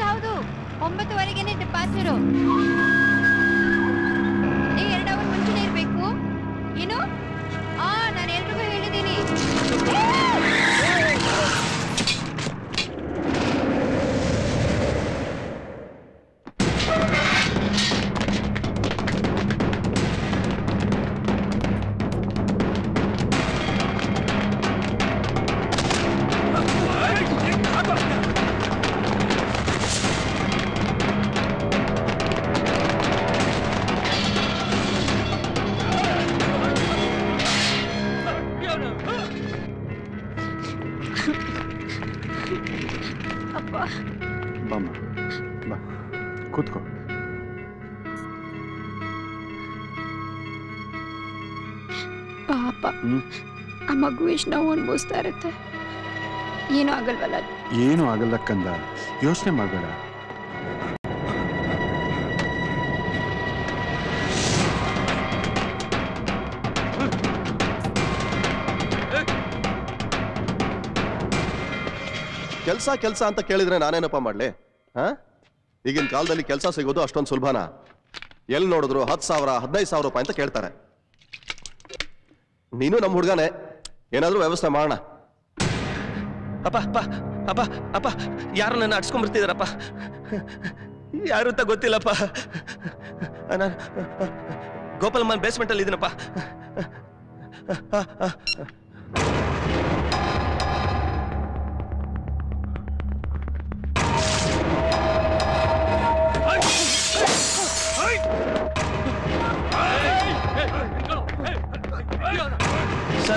ಹೌದು 9:30ಗೆ ಡಿಪಾರ್ಚರು. ನೀವು 2 ಅವರ್ ಮುಂಚೆನೇ ಇರ್ಬೇಕು. ಏನು ನಾನು ಎಲ್ರಿಗೂ ಹೇಳಿದ್ದೀನಿ. ಬಾಮ್ಮ ಬಾ ಕೂತ್ಕೋ. ಪಾಪ ಆ ಮಗು ಎಷ್ಟು ನೋವು ಅನುಭವಿಸ್ತಾ ಇರುತ್ತೆ. ಏನೂ ಆಗಲ್ವಲ್ಲ? ಏನೂ ಆಗಲ್ಲ ಕಂದ, ಯೋಚನೆ ಮಾಡಬೇಡ. ಕೆಲಸ ಅಂತ ಕೇಳಿದ್ರೆ ನಾನೇನಪ್ಪ ಮಾಡ್ಲಿ? ಈಗಿನ ಕಾಲದಲ್ಲಿ ಕೆಲಸ ಸಿಗೋದು ಅಷ್ಟೊಂದು ಸುಲಭನಾ? ಎಲ್ಲಿ ನೋಡಿದ್ರು 10,000 15,000 ರೂಪಾಯಿ ಅಂತ ಕೇಳ್ತಾರೆ. ನೀನು ನಮ್ಮ ಹುಡುಗನೇ, ಏನಾದ್ರೂ ವ್ಯವಸ್ಥೆ ಮಾಡೋಣ. ಅಪ್ಪ ಅಪ್ಪ ಅಪ್ಪ ಅಪ್ಪ ಯಾರು ನನ್ನ ಅಡ್ಸ್ಕೊಂಡ್ಬರ್ತಿದಾರಪ್ಪ. ಯಾರು ಅಂತ ಗೊತ್ತಿಲ್ಲಪ್ಪ. ನಾನು ಗೋಪಾಲ್ ಮನ್ ಬೇಸ್ಮೆಂಟ್ ಅಲ್ಲಿ ಇದೀನಪ್ಪ.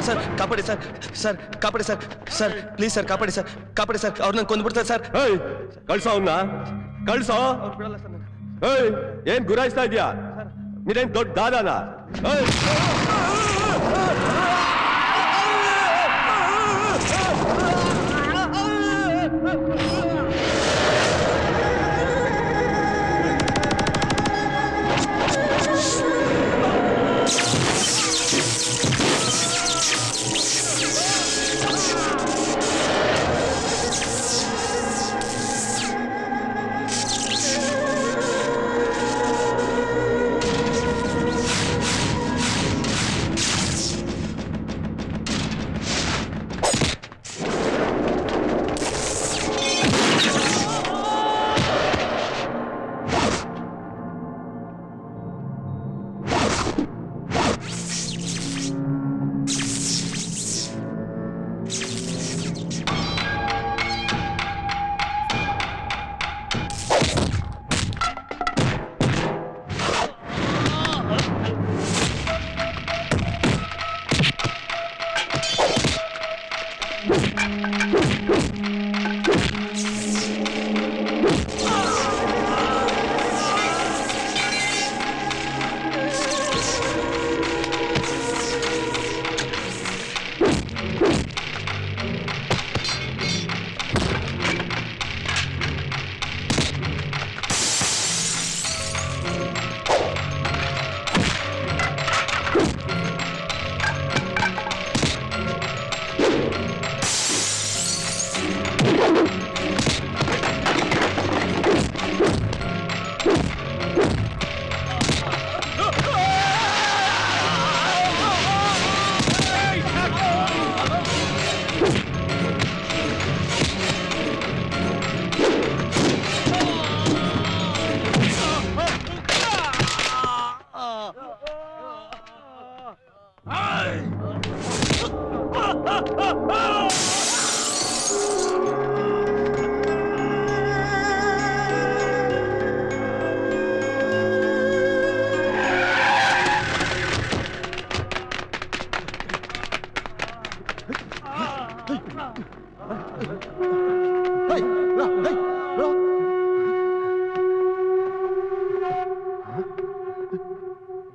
ಸರ್ ಕಾಪಾಡಿ ಸರ್, ಸರ್ ಕಾಪಾಡಿ ಸರ್, ಸರ್ ಪ್ಲೀಸ್ ಸರ್ ಕಾಪಾಡಿ ಸರ್, ಕಾಪಾಡಿ ಸರ್. ಅವ್ರನ್ನ ಕೊಂದ್ಬಿಡ್ತಾರೆ ಸರ್. ಕಳ್ಸೋ ಅವನ್ನ, ಕಳ್ಸೋ. ಏನ್ ಗುರಾಯಿಸ್ತಾ ಇದೀಯಾ? ನೀನೇನ್ ದೊಡ್ಡ ದಾದಾನ?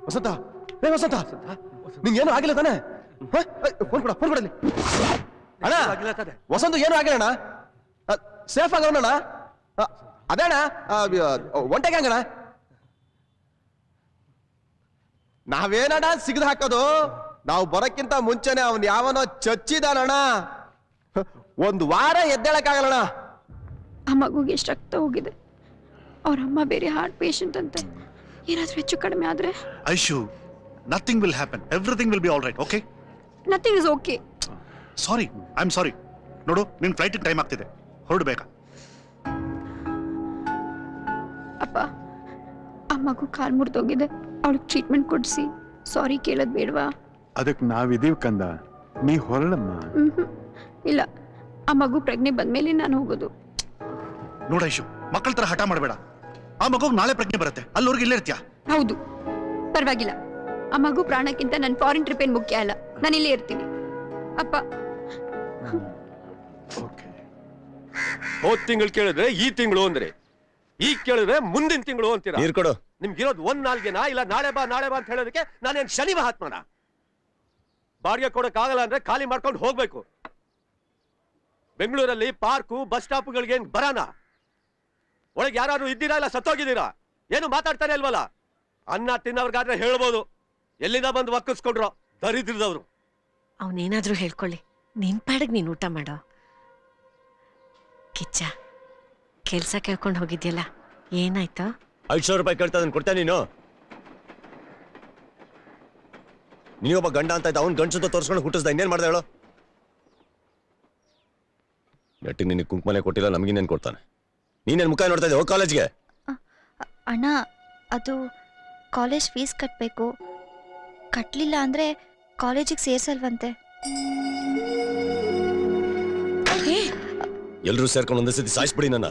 ವಸಂತ, ವಸಂತ, ನಿಂಗೇನು ಆಗಿಲ್ಲ ತಾನೆ? ಫೋನ್ ಕೊಡಲಿ ಅಣ್ಣ. ವಸಂತ ಏನು ಆಗಿಲ್ಲ ಅಣ್ಣ, ಸೇಫ್ ಆಗವನಣ್ಣ. ಅದೇ ಅಣ್ಣ, ಒಂಟೆಗೆ ಹಂಗಣ್ಣ. ನಾವೇನಣ್ಣ ಸಿಗದು ಹಾಕೋದು? ನಾವು ಬರೋಕ್ಕಿಂತ ಮುಂಚೆನೆ ಅವನ್ ಯಾವನೋ ಚಚ್ಚಿದಾನಣ್ಣ. 1 ವಾರ ಎದ್ದೇಳಕ್ಕಾಗಲ್ಲಣ್ಣ. ಆ ಮಗುಗೆ ಎಷ್ಟು ರಕ್ತ ಹೋಗಿದೆ. ಅವ್ರ ಅಮ್ಮ ಬೇರೆ ಹಾರ್ಟ್ ಪೇಷಂಟ್ ಅಂತೆ. ಏನಾದ್ರೂ ಹೆಚ್ಚು ಕಡಿಮೆ ಆದ್ರೆ? Aishu, nothing will happen. Everything will be all right, okay? Nothing is okay. Sorry, I am sorry. ನೋಡು, ನಿನ್ ಫ್ಲೈಟ್ ಟೈಮ್ ಆಗ್ತಿದೆ, ಹೊರಡಬೇಕಾ? ಅಪ್ಪ, ಆ ಮಗು ಕಾಲ್ ಮುರಿದೋಗಿದೆ, ಅವಳಿಗೆ ಟ್ರೀಟ್ಮೆಂಟ್ ಕೊಡಿಸಿ. ಸಾರಿ ಕೇಳೋದ್ ಬೇಡವಾ? ಅದಕ್ಕೆ ನಾವಿದೀವಿ ಕಂದ, ನೀ ಹೊರಡಮ್ಮ. ಇಲ್ಲ, ಆ ಮಗು ಪ್ರಜ್ಞೆ ಬಂದ್ಮೇಲೆ ನಾನು ಹೋಗೋದು. ನೋಡ ಐಶು, ಮಕ್ಕಳ ತರ ಹಠ ಮಾಡಬೇಡ. ಆ ಮಗುಗೆ ನಾಳೆ ಪ್ರಜ್ಞೆ ಬರುತ್ತೆ, ಅಲ್ಲಿವರೆಗೆ ಇಲ್ಲೇ ಇರ್ತೀಯಾ? ಹೌದು, ಪರವಾಗಿಲ್ಲ. ಆ ಮಗು ಪ್ರಾಣಕ್ಕಿಂತ ನನ್ನ ಫಾರಿನ್ ಟ್ರಿಪ್ ಏನ್ ಮುಖ್ಯ ಅಲ್ಲ. ನಾನು ಇಲ್ಲೇ ಇರ್ತೀನಿ ಅಪ್ಪ. ಹೋದ್ ತಿಂಗಳು ಕೇಳಿದ್ರೆ ಈ ತಿಂಗಳು ಅಂದ್ರೆ, ಈಗ ಕೇಳಿದ್ರೆ ಮುಂದಿನ ತಿಂಗಳು ಅಂತೀರಾ. ನೀರ್ ಕೊಡು. ನಿಮ್ಗಿರೋದು ಒಂದ್ ನಾಲ್ಗೆನಾ? ಇಲ್ಲ ನಾಳೆ ಬಾ ಅಂತ ಹೇಳೋದಕ್ಕೆ ನಾನೇನ್ ಶನಿ ಮಹಾತ್ಮನ? ಬಾಡಿಗೆ ಕೊಡಕ್ ಆಗಲ್ಲ ಅಂದ್ರೆ ಖಾಲಿ ಮಾಡ್ಕೊಂಡು ಹೋಗ್ಬೇಕು. ಬೆಂಗಳೂರಲ್ಲಿ ಪಾರ್ಕು ಬಸ್ ಸ್ಟಾಪ್ಗಳಿಗೆ ಏನ್ ಬರಾನ? ಒಳಗೆ ಯಾರು ಇದ್ದೀರಾ ಇಲ್ಲ ಸತ್ತೋಗಿದ್ದೀರಾ? ಏನು ಮಾತಾಡ್ತಾನೆ ಅಲ್ವಲ್ಲ? ಅನ್ನ ತಿನ್ನವ್ರಿಗಾದ್ರೆ ಹೇಳ್ಬೋದು, ಎಲ್ಲಿಂದ ಬಂದು ಒಕ್ಕಿಸ್ಕೊಂಡ್ರು ದರಿದ್ರದವ್ರು. ಅವನೇನಾದ್ರೂ ಹೇಳ್ಕೊಳ್ಳಿ, ನಿನ್ ಪಾಡಿಗೆ ನೀನ್ ಊಟ ಮಾಡೋ. ಕಿಚ್ಚ, ಕೆಲ್ಸ ಕೇಳ್ಕೊಂಡು ಹೋಗಿದ್ಯಲ್ಲ, ಏನಾಯ್ತು? 500 ರೂಪಾಯಿ ಕೇಳ್ತಾ ಅದನ್ನ ಕೊಡ್ತೇನೆ ನೀನು. ನೀವೊಬ್ಬ ಗಂಡ ಅಂತ ಇದ್ದ, ಅವ್ನು ಗಂಡಸಂತ ತೋರಿಸ್ಕೊಂಡು ಹುಟ್ಟಿಸ್ದ, ಇನ್ನೇನ್ ಮಾಡ್ದೆ ಹೇಳು? ನೆಟ್ಟಿಗೆ ನಿನಗೆ ಕುಂಕುಮನೆ ಕೊಟ್ಟಿಲ್ಲ, ನಮಗಿನ್ನೇನು ಕೊಡ್ತಾನೆ? ನೀನೇನು ಮುಖ ನೋಡ್ತಾ ಇದ್ದೆ? ಹೋಗಿ ಕಾಲೇಜ್ಗೆ. ಅಣ್ಣ, ಅದು ಕಾಲೇಜ್ ಫೀಸ್ ಕಟ್ಟಬೇಕು. ಕಟ್ಟಲಿಲ್ಲ ಅಂದರೆ ಕಾಲೇಜಿಗೆ ಸೇರ್ಸಲ್ವಂತೆ. ಎಲ್ಲರೂ ಸೇರ್ಕೊಂಡು ಒಂದೇ ಸತಿ ಸಾಯಿಸ್ಬಿಡಿ ನನ್ನ.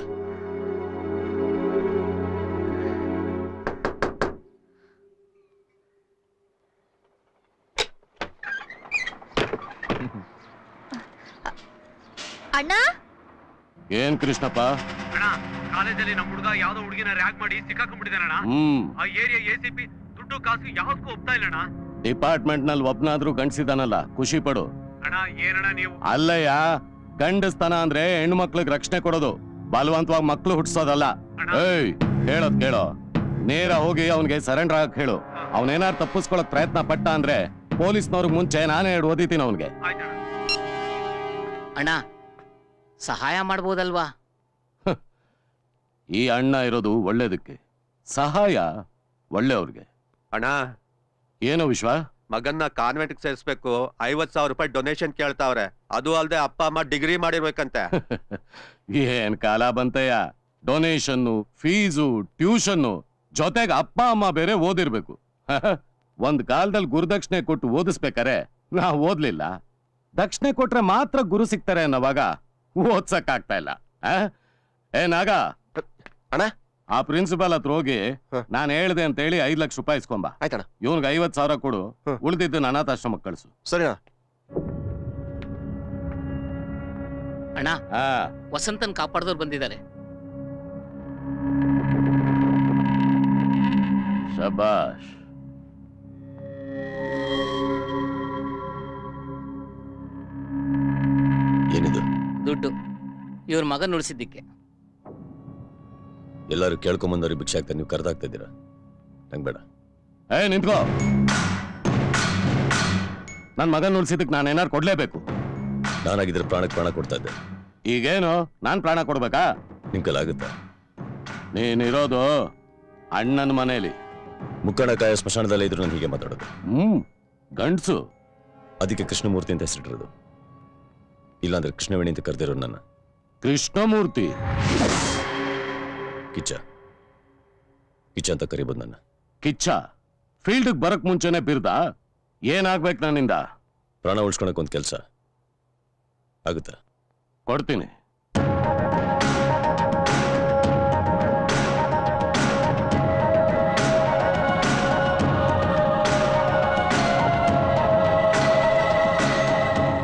ಅಣ್ಣ, ಏನ್ ಕೃಷ್ಣಪ್ಪ? ಅಣ್ಣ, ಕಾಲೇಜಲ್ಲಿ ನಮ್ಮ ಹುಡುಗ ಯಾವ್ದೋ ಹುಡುಗಿನ ರ್ಯಾಗ್ ಮಾಡಿ ಸಿಕ್ಕಾಕೊಂಡ್ಬಿಟ್ಟಿದಾನಣ್ಣ. ಆ ಏರಿಯಾ ಎಸಿಪಿ ದುಡ್ಡು ಕಾಸು ಯಾವ್ದಕ್ಕೂ ಒಪ್ತಾ ಇಲ್ಲಣ್ಣ. ಡಿಪಾರ್ಟ್ಮೆಂಟ್ ನಲ್ಲಿ ಒಬ್ನಾದ್ರೂ ಗಂಡಸಿದಾನಲ್ಲ, ಖುಷಿ ಪಡು. ಅಣ್ಣ, ಏನಣ್ಣ ನೀವು? ಅಲ್ಲಯ್ಯ, ಗಂಡಸ್ತನ ಅಂದ್ರೆ ಹೆಣ್ಣು ಮಕ್ಳಿಗೆ ರಕ್ಷಣೆ ಕೊಡೋದು, ಬಲವಂತವಾಗಿ ಮಕ್ಳು ಹುಟ್ಟಿಸೋದಲ್ಲ. ಏಯ್, ಹೇಳೋದ್ ಕೇಳೋ. ನೇರ ಹೋಗಿ ಅವನ್ಗೆ ಸರೆಂಡರ್ ಆಗಕ್ ಹೇಳು. ಅವನೇನಾರು ತಪ್ಪಿಸ್ಕೊಳಕ್ ಪ್ರಯತ್ನ ಪಟ್ಟ ಅಂದ್ರೆ ಪೊಲೀಸ್ನವ್ರಿಗೆ ಮುಂಚೆ ನಾನೇ ಓದಿತೀನಿ ಅವನ್ಗೆ. ಅಣ್ಣ, ಸಹಾಯ ಮಾಡ್ಬೋದಲ್ವಾ? ಈ ಅಣ್ಣ ಇರೋದು ಒಳ್ಳೇದಕ್ಕೆ, ಸಹಾಯ ಒಳ್ಳೆಯವ್ರಿಗೆ. ಅಣ್ಣ, ಏನೋ ವಿಶ್ವ? ಮಗನ್ನ ಕಾನ್ವೆಂಟ್ ಸೇರಿಸ್ಬೇಕು, 50,000 ರೂಪಾಯಿ ಡೊನೇಷನ್ ಕೇಳ್ತಾವ್ರೆ. ಅದು ಅಲ್ಲದೆ ಅಪ್ಪ ಅಮ್ಮ ಡಿಗ್ರಿ ಮಾಡಿರ್ಬೇಕಂತೆ. ಏನ್ ಕಾಲ ಬಂತಯ್ಯ, ಡೊನೇಷನ್ನು, ಫೀಸು, ಟ್ಯೂಷನ್ನು, ಜೊತೆಗೆ ಅಪ್ಪ ಅಮ್ಮ ಬೇರೆ ಓದಿರ್ಬೇಕು. ಒಂದ್ ಕಾಲದಲ್ಲಿ ಗುರುದಕ್ಷಿಣೆ ಕೊಟ್ಟು ಓದಿಸ್ಬೇಕಾರೆ ನಾವು ಓದ್ಲಿಲ್ಲ. ದಕ್ಷಿಣೆ ಕೊಟ್ರೆ ಮಾತ್ರ ಗುರು ಸಿಗ್ತಾರೆ ಅನ್ನೋವಾಗ ಓದ್ಸಕ್ ಆಗ್ತಾ ಇಲ್ಲ. ಏನಾಗ ಅಣ್ಣ, ಆ ಪ್ರಿನ್ಸಿಪಾಲ್ ಹತ್ರ ಹೋಗಿ ನಾನು ಹೇಳ್ದೆ ಅಂತ ಹೇಳಿ 5 ಲಕ್ಷ ರೂಪಾಯಿ ಇಸ್ಕೊಂಬ. ಆಯ್ತಣ್ಣ. ಇವನ್ಗೆ 50,000 ಕೊಡು, ಉಳಿದಿದ್ದು ಅನಾಥಾಶ್ರಮಕ್ಕೆ ಕಳಿಸು. ಸರಿನಾ? ಅಣ್ಣ, ವಸಂತನ್ ಕಾಪಾಡ್ದವ್ರು ಬಂದಿದ್ದಾರೆ. ಶಬಾಷ್. ಏನಿದು? ದುಡ್ಡು ಇವ್ರ ಮಗನ್ ಉಳಿಸಿದ್ದಕ್ಕೆ. ಎಲ್ಲರೂ ಕೇಳ್ಕೊಂಬಂದವ್ರಿಗೆ ಭಿಕ್ಷೆ ಆಗ್ತಾರೆ, ನೀವು ಕರೆದಾಗ್ತಾ ಇದ್ದೀರಾ? ನಂಗೆ ಬೇಡ. ನಿಂತ್ಕೋ. ನನ್ ಮಗನ್ ಉಳಿಸಿದ್ದಕ್ಕೆ ನಾನು ಏನಾರು ಕೊಡ್ಲೇಬೇಕು. ನಾನಾಗಿದ್ರೆ ಪ್ರಾಣಕ್ಕೆ ಪ್ರಾಣ ಕೊಡ್ತಾ ಇದ್ದೆ. ಈಗೇನು ನಾನ್ ಪ್ರಾಣ ಕೊಡ್ಬೇಕಾ? ನಿಮ್ ಕೈಲಾಗುತ್ತಾ? ನೀನಿರೋದು ಅಣ್ಣನ ಮನೇಲಿ, ಮುಕ್ಕಣಕಾಯ ಸ್ಮಶಾನದಲ್ಲೇ ಇದ್ರು ನಾನು ಹೀಗೆ ಮಾತಾಡೋದು. ಗಂಡ್ಸು. ಅದಕ್ಕೆ ಕೃಷ್ಣಮೂರ್ತಿ ಅಂತ ಹೆಸರಿಟ್ಟಿರೋದು. ಇಲ್ಲಾಂದ್ರೆ ಕೃಷ್ಣವೇಣಿ ಅಂತ ಕರೆದಿರೋ ನನ್ನ. ಕೃಷ್ಣಮೂರ್ತಿ? ಕಿಚ್ಚ ಕಿಚ್ಚ ಅಂತ ಕರಿಬೋದು ನನ್ನ. ಕಿಚ್ಚ ಫೀಲ್ಡ್ಗೆ ಬರಕ್ ಮುಂಚೆನೆ ಬಿರ್ದ? ಏನಾಗ್ಬೇಕು ನನ್ನಿಂದ? ಪ್ರಾಣ ಉಳಿಸ್ಕೊಳಕ್ ಒಂದ್ ಕೆಲ್ಸ ಆಗುತ್ತಾ? ಕೊಡ್ತೀನಿ.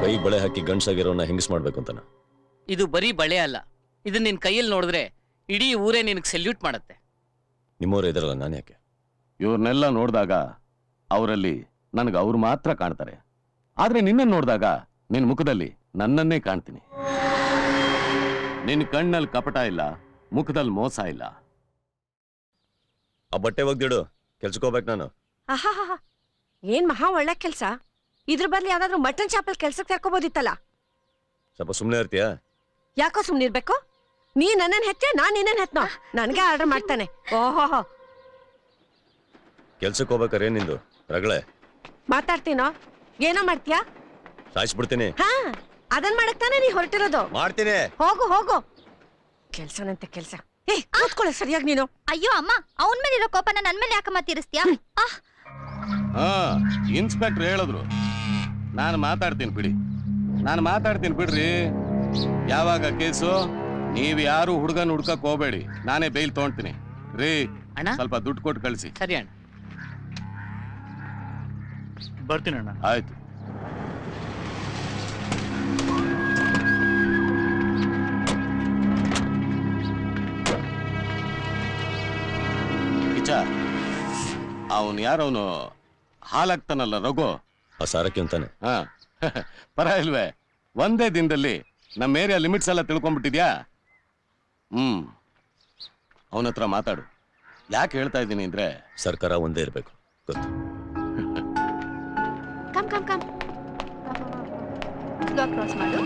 ಕೈ ಬಳೆ ಹಾಕಿ ಗಂಡ್ಸಾಗಿರೋನ್ನ ಹೆಂಗಸ್ ಮಾಡ್ಬೇಕು ಅಂತನ? ಇದು ಬರೀ ಬಳೆ ಅಲ್ಲ, ಇದನ್ನ ನಿನ್ ಕೈಯಲ್ಲಿ ನೋಡಿದ್ರೆ ಇಡೀ ಊರೇ ನಿನಗೆ ಸೆಲ್ಯೂಟ್ ಮಾಡತ್ತೆ. ನಿಮ್ಮವ್ರ ಇದಾರಲ್ಲ, ನಾನು ಯಾಕೆ? ಇವ್ರನ್ನೆಲ್ಲ ನೋಡಿದಾಗ ಅವರಲ್ಲಿ ನನಗೆ ಅವ್ರು ಮಾತ್ರ ಕಾಣ್ತಾರೆ. ಆದ್ರೆ ನಿನ್ನನ್ನು ನೋಡಿದಾಗ ನಿನ್ ಮುಖದಲ್ಲಿ ನನ್ನನ್ನೇ ಕಾಣ್ತೀನಿ. ನಿನ್ ಕಣ್ಣಲ್ಲಿ ಕಪಟ ಇಲ್ಲ, ಮುಖದಲ್ಲಿ ಮೋಸ ಇಲ್ಲ. ಆ ಬಟ್ಟೆ ಒಗ್ದಿಡು, ಕೆಲ್ಸಕ್ಕೆ ಹೋಗ್ಬೇಕು ನಾನು. ಆಹಾ, ಏನ್ ಮಹಾ ಒಳ್ಳೆ ಕೆಲ್ಸ. ಇದ್ರ ಬದಲು ಯಾವ್ದಾದ್ರು ಮಟನ್ ಚಾಪಲ್ ಕೆಲ್ಸಕ್ಕೆ ಸೇರ್ಕೋಬೋದಿತ್ತಲ್ಲ. ಸ್ವಲ್ಪ ಸುಮ್ಮನೆ ಇರ್ತೀಯಾ? ಯಾಕೋ ಸುಮ್ನಿರ್ಬೇಕು? ನೀ ನನ್ನನ್ ಹೆತ್ತ ನಾನ್ ನಿನ್ನನ್ ಹೆತ್ನೋ ನನ್ಗೆ ಆರ್ಡರ್ ಮಾಡ್ತಾನೆ ಓಹೋ ಕೆಲ್ಸಕ್ಕೆ ಹೋಗ್ಬೇಕಾರೆ ನಿಂದು ರಗಳೆ ಮಾತಾಡ್ತೀನೋ ಏನೋ ಮಾಡ್ತೀಯಾ ಸಾಯಿಸ್ಬಿಡ್ತೀನಿ ಹಾ ಅದನ್ ಮಾಡಕ್ ತಾನೇ ನೀ ಹೊರಟಿರೋದು ಮಾಡ್ತೀನಿ ಹೋಗು ಹೋಗು ಕೆಲ್ಸನಂತೆ ಕೆಲ್ಸ ಏ ಕೂತ್ಕೊಳ್ಳೆ ಸರಿಯಾಗಿ ನೀನು ಅಯ್ಯೋ ಅಮ್ಮ ಅವನ್ ಮೇಲೆ ಇರೋ ಕೋಪನ ನನ್ ಮೇಲೆ ಯಾಕಮ್ಮ ತೀರಿಸ್ತೀಯಾ ಇನ್ಸ್ಪೆಕ್ಟರ್ ಹೇಳಿದ್ರು ನಾನು ಮಾತಾಡ್ತೀನಿ ಬಿಡ್ರಿ ಯಾವಾಗ ಕೇಸು ನೀವ್ ಯಾರು ಹುಡುಗನ್ ಹುಡ್ಕಕ್ ಹೋಗ್ಬೇಡಿ ನಾನೇ ಬೈಲ್ ತಗೊಂತೀನಿ ರೀ ಅಣ್ಣ ಸ್ವಲ್ಪ ದುಡ್ಡು ಕೊಟ್ಟು ಕಳಿಸಿ ಸರಿ ಅಣ್ಣ ಬರ್ತೀನಿ ಅಣ್ಣ ಆಯ್ತು ಅವನು ಯಾರವನು ಹಾಲಾಗ್ತಾನಲ್ಲ ರಘು ಆ ಸಾರಕ್ಕೆ ಅಂತಾನೆ ಹಾ ಪರ ಇಲ್ವೇ ಒಂದೇ ದಿನದಲ್ಲಿ ನಮ್ಮ ಏರಿಯಾ ಲಿಮಿಟ್ಸ್ ಎಲ್ಲ ತಿಳ್ಕೊಂಡ್ಬಿಟ್ಟಿದ್ಯಾ ಅವನ ಹತ್ರ ಮಾತಾಡು ಯಾಕೆ ಹೇಳ್ತಾ ಇದ್ದೀನಿ ಅಂದ್ರೆ ಸರ್ಕಾರ ಒಂದೇ ಇರಬೇಕು ಗೊತ್ತು come come come slow cross ಮಾಡು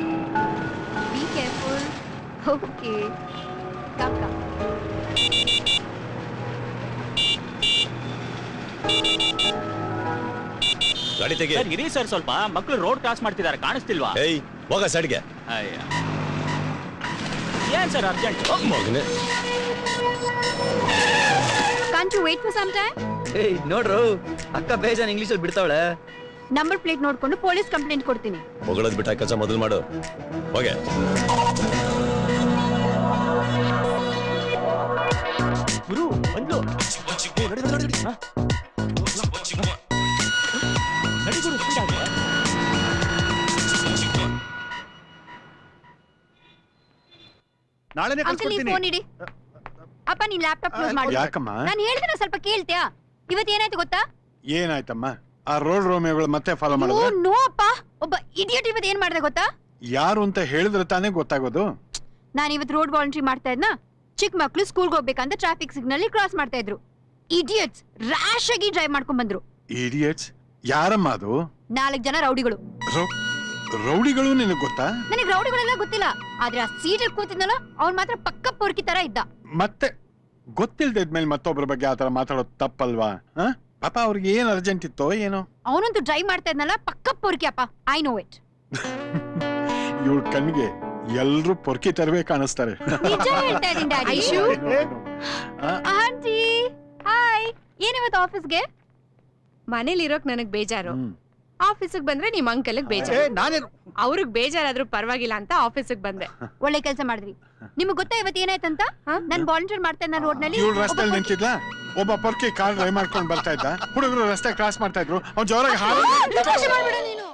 be careful okay come come ಗಾಡಿ ತೆಗಿ ಸರ್ ಇರಿ ಸರ್ ಸ್ವಲ್ಪ ಮಕ್ಕಳು ರೋಡ್ ಕ್ರಾಸ್ ಮಾಡ್ತಿದ್ದಾರೆ ಕಾಣಿಸ್ತಿಲ್ವಾ ಏಯ್ ಹೋಗ ಸೈಡ್ಗೆ ಅಯ್ಯ ಏನ್ ಸರ್ ಅರ್ಜೆಂಟ್ ಮಗನೇ can't you wait for some time ಏಯ್ ನೋಡ್ರು ಅಕ್ಕ ಬೇಜಾನ್ ಇಂಗ್ಲಿಷ್ ಅಲ್ಲಿ ಬಿಡ್ತಾವಳೆ ನಂಬರ್ ಪ್ಲೇಟ್ ನೋಡ್ಕೊಂಡು ಪೊಲೀಸ್ ಕಂಪ್ಲೇಂಟ್ ಕೊಡ್ತೀನಿ ಹೊಗಳದ್ ಬಿಟ್ಟ ಕೆಲಸ ಮೊದಲು ಮಾಡು ಹೋಗೆ ಗುರು ಬಂದು ನಡಿ ಗುರು ನಾಳೆನೇ ಅಂಕಲ್ ನೀ ಫೋನ್ ಇಡಿ ಅಪ್ಪ ನೀನ್ ಲ್ಯಾಪ್ಟಾಪ್ ಕ್ಲೋಸ್ ಮಾಡು ಯಾಕಮ್ಮ ನಾನು ಹೇಳಿದ್ರೆ ಸ್ವಲ್ಪ ಕೇಳ್ತೀಯಾ ಇವತ್ತು ಏನಾಯ್ತು ಗೊತ್ತಾ ಏನಾಯ್ತಮ್ಮ ಆ ರೋಡ್ ರೋಮಿಯೋಗಳು ಮತ್ತೆ ಫಾಲೋ ಓ ಮಾಡಿದ್ರೆ ನೋ ಅಪ್ಪ ಒಬ್ಬ ಇಡಿಯಟ್ ಇವತ್ತು ಏನ್ ಮಾಡ್ದೆ ಗೊತ್ತಾ ಯಾರು ಅಂತ ಹೇಳಿದ್ರೆ ತಾನೇ ಗೊತ್ತಾಗೋದು ನಾನು ಇವತ್ತು ರೋಡ್ ವಾಲಂಟ್ರಿ ಮಾಡ್ತಾ ಇದ್ನ ಚಿಕ್ಕ ಮಕ್ಳು ಸ್ಕೂಲ್ಗೆ ಹೋಗ್ಬೇಕಂತ ಟ್ರಾಫಿಕ್ ಸಿಗ್ನಲ್ ಕ್ರಾಸ್ ಮಾಡ್ತಾ ಇದ್ರು ಇಡಿಯಟ್ಸ್ ರ್ಯಾಶ್ ಆಗಿ ಡ್ರೈವ್ ಮಾಡ್ಕೊಂಡ್ ಬಂದ್ರು ಇಡಿಯಟ್ಸ್ ಯಾರಮ್ಮ ಅದು 4 ಜನ ರೌಡಿಗಳು ರೌಡಿಗಳು ನಿನಗೆ ಗೊತ್ತಾ ನನಗೆ ರೌಡಿಗಳೆಲ್ಲ ಗೊತ್ತಿಲ್ಲ ಆದ್ರೆ ಆ ಸೀಟಲ್ಲಿ ಕೂತಿದ್ನಲ್ಲ ಅವ್ನ್ ಮಾತ್ರ ಪಕ್ಕ ಪೊರ್ಕಿ ತರ ಇದ್ದ ಮತ್ತೆ ಗೊತ್ತಿಲ್ದಿದ್ಮೇಲೆ ಮತ್ತೊಬ್ಬರ ಬಗ್ಗೆ ಆತರ ಮಾತಾಡೋದು ತಪ್ಪಲ್ವಾ ಪಾಪ ಅವ್ರಿಗೆ ಏನ್ ಅರ್ಜೆಂಟ್ ಇತ್ತೋ ಏನೋ ಅವನಂತೂ ಡ್ರೈವ್ ಮಾಡ್ತಾ ಇದ್ನಲ್ಲ ಪಕ್ಕ ಪೊರ್ಕಿ ಅಪ್ಪ ಐ ನೋ ಇಟ್ ಇವಳ ಕಣ್ಣಿಗೆ ಎಲ್ರು ಪೊರ್ಕಿ ತರವೇ ಕಾಣಿಸ್ತಾರೆ ನಿಜ ಹೇಳ್ತಾ ಇದೀನಿ ಡ್ಯಾಡಿ ಐಶು ಆಂಟಿ ಹಾಯ್ ಏನಿವತ್ತು ಆಫೀಸ್ಗೆ ಮನೇಲಿ ಇರೋಕ್ ನನಗ್ ಬೇಜಾರು ಆಫೀಸಿಗೆ ಬಂದ್ರೆ ನಿಮ್ ಅಂಕಲ್ಗೆ ಬೇಜಾರು ಅವ್ರಿಗೆ ಬೇಜಾರಾದ್ರೂ ಪರವಾಗಿಲ್ಲ ಅಂತ ಆಫೀಸಿಗೆ ಬಂದೆ ಒಳ್ಳೆ ಕೆಲಸ ಮಾಡಿದ್ರಿ ನಿಮ್ಗೆ ಗೊತ್ತಾ ಇವತ್ತು ಏನಾಯ್ತಂತ ನಾನು ವಾಲಂಟಿಯರ್ ಮಾಡ್ತಾ ಇದ್ದ ರೋಡ್ ನಲ್ಲಿ ಇವಳು ರಸ್ತೆ ನಿಂತಿದ್ಲ ಒಬ್ಬ ಪೊರ್ಕಿ ಕಾರ್ ಡ್ರೈವ್ ಮಾಡ್ಕೊಂಡು ಬರ್ತಾ ಇದ್ದ ಹುಡುಗರು ರಸ್ತೆ ಕ್ರಾಸ್ ಮಾಡ್ತಾ ಇದ್ರು ಅವ್ನು ಜೋರಾಗಿ ನೀನು